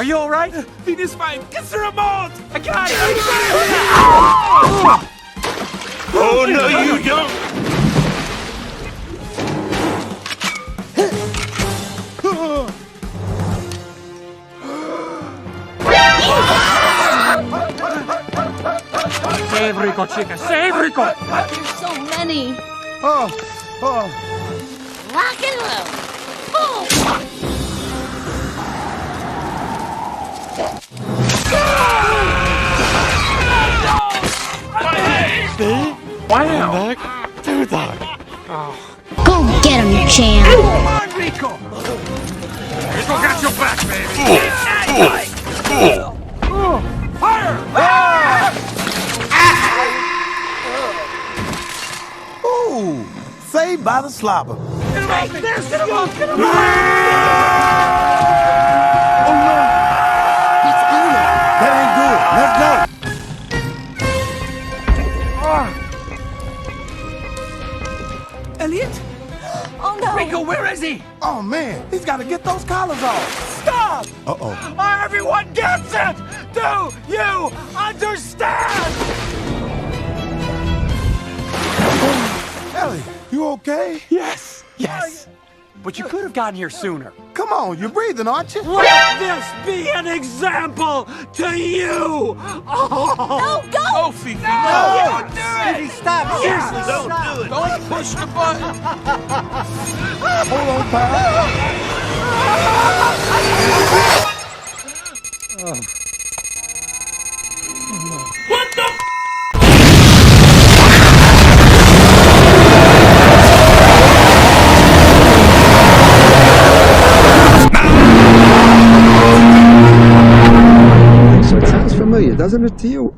Are you all right? Venus fine. Get the remote. I got it. Oh, no, you don't. Save Rico, chica. Save Rico. There's so many. Oh. Lock and load. Boom! Wow. Go get him, champ. Come on, Rico. Rico got your back, baby. Fire! Ooh, saved by the slobber. Get him out there. Get him out. Get him out. Let's go. That ain't good. Let's go. Elliot? Oh no. Rico, where is he? Oh, man. He's got to get those collars off. Stop! Uh-oh. Everyone gets it! Do you understand? Ellie, you okay? Yes, yes. But you could have gotten here sooner. Come on, you're breathing, aren't you? Let this be an example to you! Oh! No, go! Oh, Fifi, no. Don't do it! Fifi, stop! Seriously, Don't stop. do it. Don't push the button. Hold on, pal. What the? So it sounds familiar, doesn't it to you?